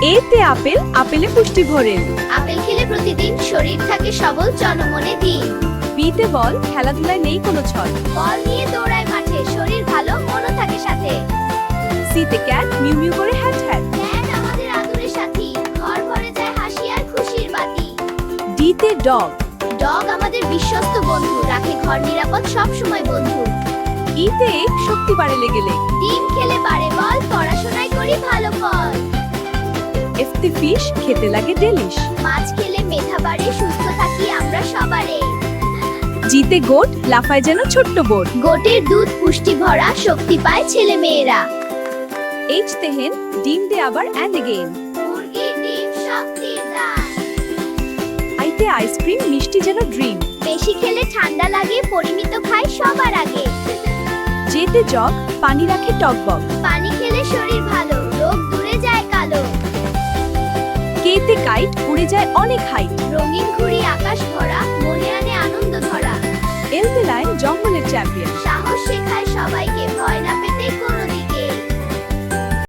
এতে আপেল, আপেলে পুষ্টি ভরেন। আপেল খেলে প্রতিদিন শরীর থাকে সবল, জনমনে দিন। বিতে বল, খেলাধুলায় নেই কোনো ছল। বল নিয়ে দৌড়ায় মাঠে, শরীর ভালো, মনও থাকে সাথে। সিতে ক্যাট, মিউ মিউ করে হ্যাট হ্যাট। ক্যাট আমাদের আদুরে সাথী, ঘর ভরে যায় হাসি আর খুশির বাতি। ডিতে ডগ, ডগ আমাদের বিশ্বস্ত বন্ধু, রাখে ঘর নিরাপদ সব সময় বন্ধু। ইতে এগ, শক্তি বাড়ে লেগে লেগ। ডিম খেলে বাড়ে বল, পড়াশোনায় করি ভালো ফল। এফতে ফিশ, খেতে লাগে ডেলিশ। মাছ খেলে মেধা বাড়ে, সুস্থ থাকি আমরা সবারে। জিতে গোট, লাফায় যেন ছোট্ট বোট। গোটের দুধ পুষ্টি ভরা, শক্তি পায় ছেলে মেয়েরা। এইচতে হেন, ডিম দে আবার অ্যান্ড এগেইন। মুরগির ডিম শক্তির দান। আইতে আইসক্রিম, মিষ্টি যেন ড্রিম। বেশি খেলে ঠান্ডা লাগে, পরিমিত খায় সবার আগে। যেতে জগ, পানি রাখে টকবক। পানি খেলে শরীর ভালো, রোগ দূরে যায় কালো। কেতে কাইট, উড়ে যায় অনেক হাইট। রঙিন ঘুড়ি আকাশ ভরা,